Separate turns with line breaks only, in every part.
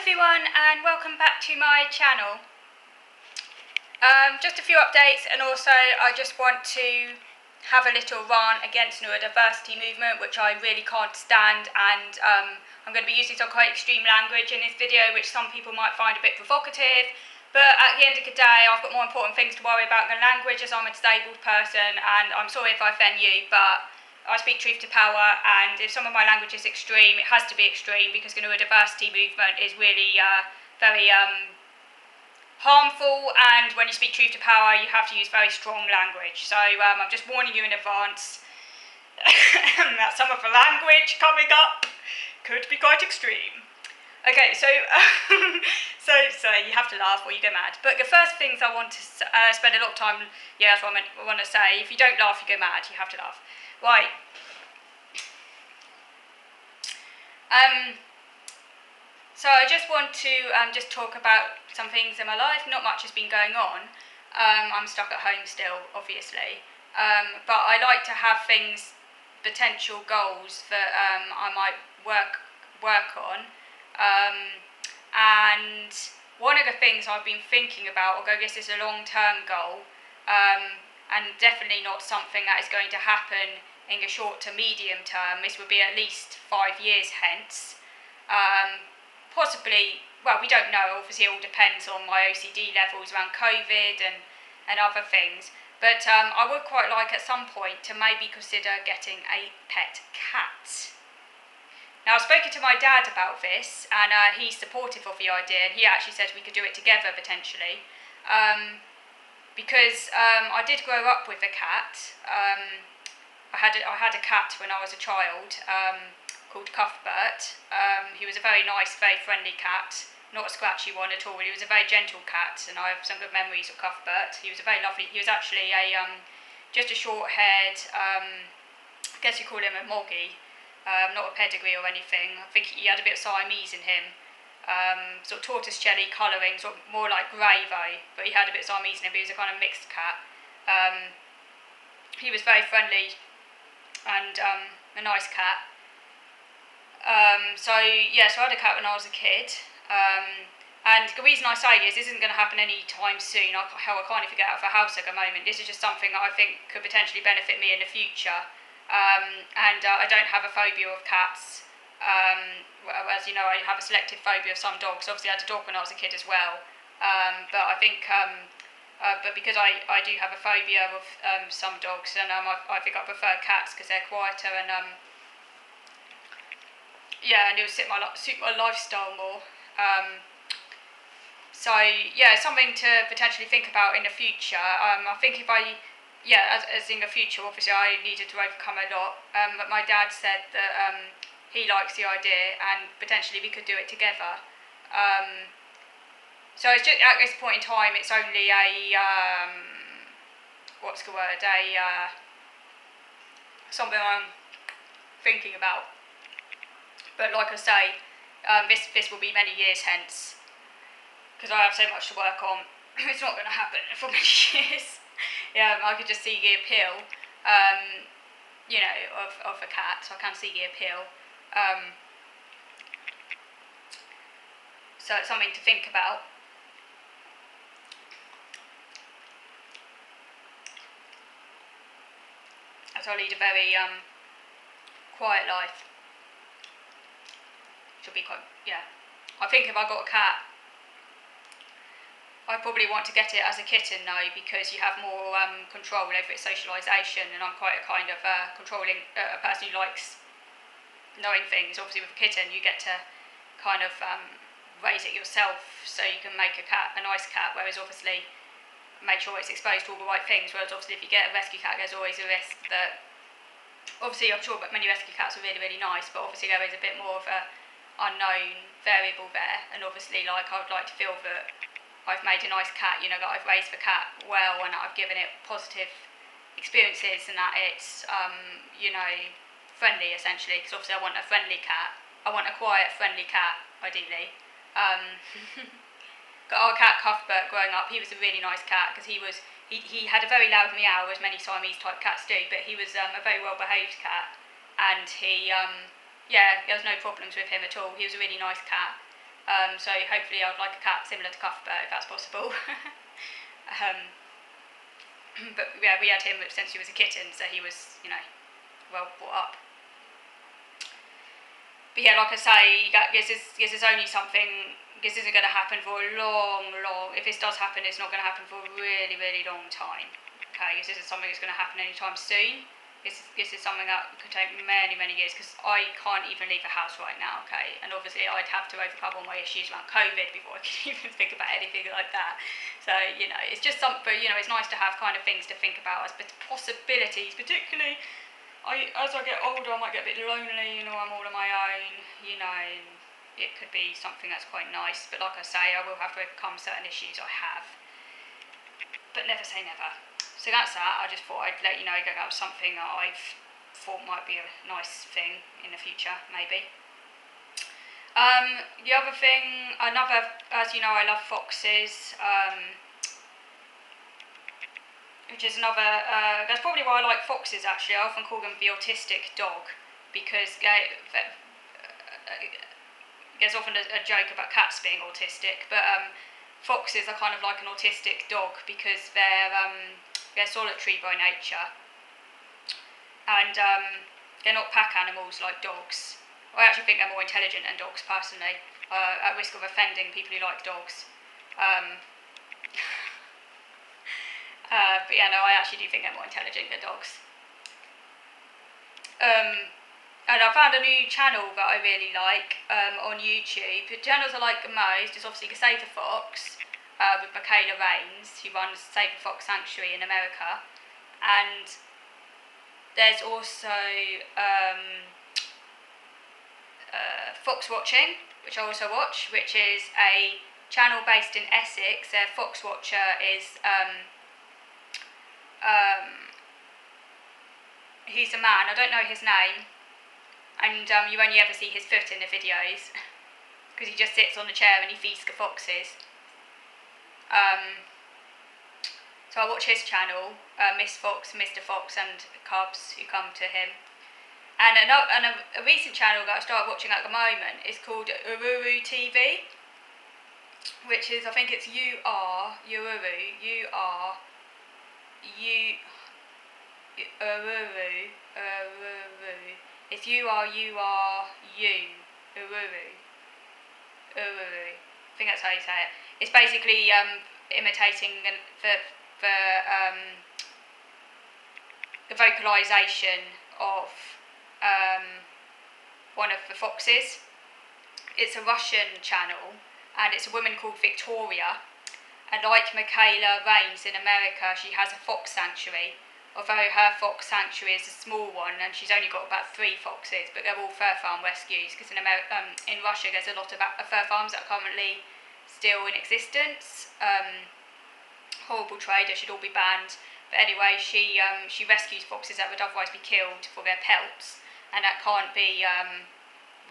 everyone and welcome back to my channel. Just a few updates, and also I just want to have a little rant against neurodiversity movement, which I really can't stand, and I'm going to be using some quite extreme language in this video, which some people might find a bit provocative, but at the end of the day I've got more important things to worry about than language, as I'm a disabled person, and I'm sorry if I offend you, but I speak truth to power, and if some of my language is extreme, it has to be extreme, because the neurodiversity movement is really very harmful, and when you speak truth to power you have to use very strong language. So I'm just warning you in advance that some of the language coming up could be quite extreme. Okay, so so you have to laugh or you go mad. But the first things I want to spend a lot of time, that's what I want to say. If you don't laugh, you go mad. You have to laugh. Right. So I just want to just talk about some things in my life. Not much has been going on. I'm stuck at home still, obviously. But I like to have things, potential goals that I might work on. And one of the things I've been thinking about, although this is a long-term goal, and definitely not something that is going to happen in the short to medium term, this would be at least 5 years hence. Possibly, well, we don't know, obviously it all depends on my OCD levels around COVID and other things, but I would quite like at some point to maybe consider getting a pet cat. Now, I've spoken to my dad about this, and he's supportive of the idea, and he actually says we could do it together potentially, because I did grow up with a cat. I had a cat when I was a child, called Cuthbert. He was a very nice, very friendly cat, not a scratchy one at all. He was a very gentle cat, and I have some good memories of Cuthbert. He was a very lovely, he was actually just a short-haired, I guess you call him a moggy, not a pedigree or anything. I think he had a bit of Siamese in him, sort of tortoise jelly colouring, sort of more like grey though, but he had a bit of Siamese in him, but he was a kind of mixed cat. He was very friendly and a nice cat. So I had a cat when I was a kid, and the reason I say this isn't going to happen any time soon. I can't even get out of the house at the moment. This is just something that I think could potentially benefit me in the future, and I don't have a phobia of cats. As you know, I have a selective phobia of some dogs. Obviously I had a dog when I was a kid as well, but I think but because I do have a phobia of some dogs, and I think I prefer cats because they're quieter, and and it would suit my lifestyle more. Something to potentially think about in the future. I think if as in the future, obviously I needed to overcome a lot, but my dad said that he likes the idea and potentially we could do it together. So it's just, at this point in time, it's only a, something I'm thinking about. But like I say, this will be many years hence, because I have so much to work on. It's not going to happen for many years. I could just see the appeal, of a cat. So I can see the appeal. So it's something to think about. As I lead a very quiet life. Should be quite, I think if I got a cat, I probably want to get it as a kitten now, because you have more control over its socialisation, and I'm quite a kind of controlling a person who likes knowing things. Obviously with a kitten you get to kind of raise it yourself, so you can make a cat a nice cat, whereas obviously make sure it's exposed to all the right things, whereas obviously if you get a rescue cat there's always a risk that, obviously I'm sure many rescue cats are really, really nice, but obviously there is a bit more of a unknown variable there, and obviously I would like to feel that I've made a nice cat, that I've raised the cat well, and that I've given it positive experiences, and that it's friendly essentially, because obviously I want a friendly cat. I want a quiet, friendly cat ideally. Got our cat Cuthbert growing up. He was a really nice cat, because he had a very loud meow, as many Siamese type cats do, but he was a very well behaved cat, and he there was no problems with him at all. He was a really nice cat. So hopefully I'd like a cat similar to Cuthbert if that's possible. But yeah, we had him since he was a kitten, so he was, well brought up. But yeah, like I say, this is only something. This isn't going to happen for a long. If this does happen, it's not going to happen for a really, really long time. Okay, this isn't something that's going to happen anytime soon. This is something that could take many, many years, because I can't even leave the house right now. Okay, and obviously I'd have to overcome all my issues around COVID before I could even think about anything like that. So it's just something. But it's nice to have kind of things to think about as possibilities, particularly. As I get older, I might get a bit lonely, I'm all on my own, and it could be something that's quite nice. But like I say, I will have to overcome certain issues I have. But never say never. So that's that. I just thought I'd let you know that was something that I've thought might be a nice thing in the future, maybe. The other thing, as you know, I love foxes. Which is another, that's probably why I like foxes actually. I often call them the autistic dog, because there's often a joke about cats being autistic, but foxes are kind of like an autistic dog, because they're solitary by nature, and they're not pack animals like dogs. I actually think they're more intelligent than dogs personally, at risk of offending people who like dogs. But yeah, no, I actually do think they're more intelligent than dogs. And I found a new channel that I really like on YouTube. The channels I like the most is obviously Save the Fox, with Michaela Rains, who runs Save the Fox Sanctuary in America. And there's also Fox Watching, which I also watch, which is a channel based in Essex. Their Fox Watcher is he's a man, I don't know his name, and you only ever see his foot in the videos, because he just sits on the chair and he feeds the foxes. So I watch his channel, Miss Fox, Mr. Fox, and cubs who come to him. And a recent channel that I started watching at the moment is called Ururu TV, which is, I think it's Ururu, It's Ururu, Ururu. I think that's how you say it. It's basically imitating the vocalisation of one of the foxes. It's a Russian channel, and it's a woman called Victoria. And like Michaela Rains in America, she has a fox sanctuary. Although her fox sanctuary is a small one, and she's only got about 3 foxes, but they're all fur farm rescues, because in Russia there's a lot of fur farms that are currently still in existence. Horrible trade, they should all be banned. But anyway, she rescues foxes that would otherwise be killed for their pelts, and that can't be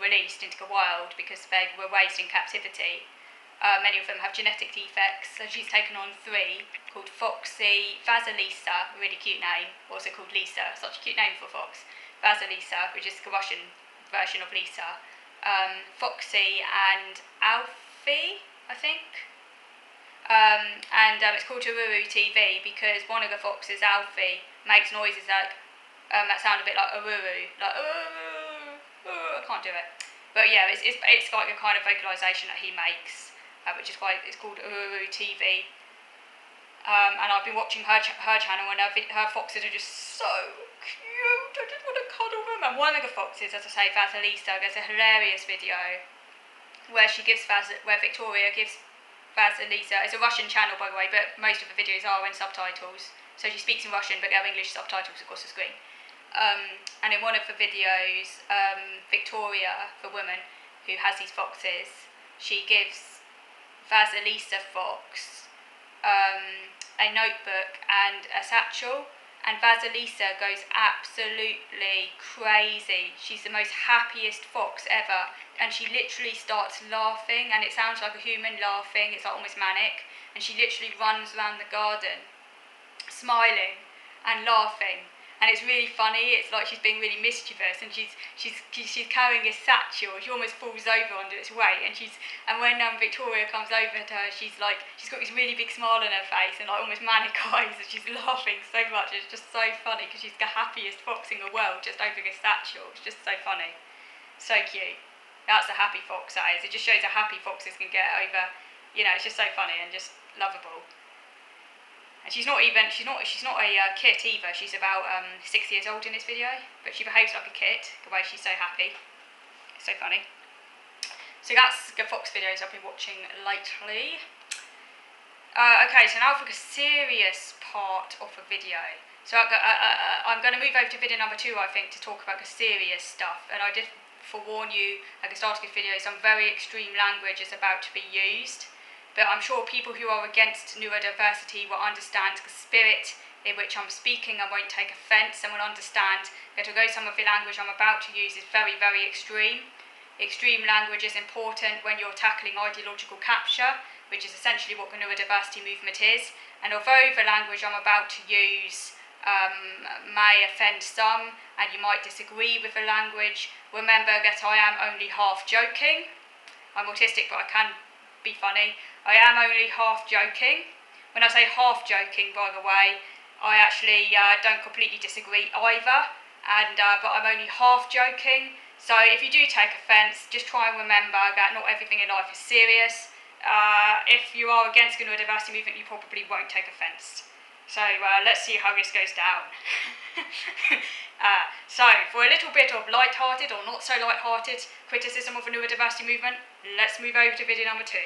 released into the wild because they were raised in captivity. Many of them have genetic defects, so she's taken on 3 called Foxy, Vasilisa, a really cute name, also called Lisa, such a cute name for a fox. Vasilisa, which is the Russian version of Lisa. Foxy and Alfie, I think. And it's called Ururu TV because one of the foxes, Alfie, makes noises like that sound a bit like Ururu, like I can't do it. But yeah, it's like a kind of vocalisation that he makes, which is it's called Ururu TV. And I've been watching her channel, and her foxes are just so cute. I just want to cuddle them. And one of the foxes, as I say, Vasilisa, there's a hilarious video where Victoria gives Vasilisa. It's a Russian channel, by the way, but most of the videos are in subtitles. So she speaks in Russian, but there are English subtitles across the screen. And in one of the videos, Victoria, the woman who has these foxes, she gives Vasilisa Fox a notebook and a satchel, and Vasilisa goes absolutely crazy. She's the most happiest fox ever, and she literally starts laughing, and it sounds like a human laughing. It's like almost manic, and she literally runs around the garden smiling and laughing. and it's really funny. It's like she's being really mischievous, and she's carrying a satchel. She almost falls over under its weight, and when Victoria comes over to her, she's got this really big smile on her face and like almost manic eyes, and she's laughing so much. It's just so funny because she's the happiest fox in the world just over this satchel. It's just so funny, so cute. That's a happy fox, that is. It just shows how happy foxes can get over. It's just so funny and just lovable. And she's not a kit either. She's about 6 years old in this video, but she behaves like a kit the way she's so happy. It's so funny. So that's the fox videos I've been watching lately. Okay, so now for the serious part of a video. So I'm going to move over to video number 2, I think, to talk about the serious stuff. And I did forewarn you at the start of this video, some very extreme language is about to be used. But I'm sure people who are against neurodiversity will understand the spirit in which I'm speaking and won't take offence, and will understand that although some of the language I'm about to use is very, very extreme, extreme language is important when you're tackling ideological capture, which is essentially what the neurodiversity movement is. And although the language I'm about to use may offend some, and you might disagree with the language, remember that I am only half joking. I'm autistic, but I can be funny. I am only half joking. When I say half joking, by the way, I actually don't completely disagree either, but I'm only half joking. So if you do take offence, just try and remember that not everything in life is serious. If you are against the neurodiversity movement, you probably won't take offence. So let's see how this goes down. So for a little bit of light-hearted or not so light-hearted criticism of the neurodiversity movement, let's move over to video number 2.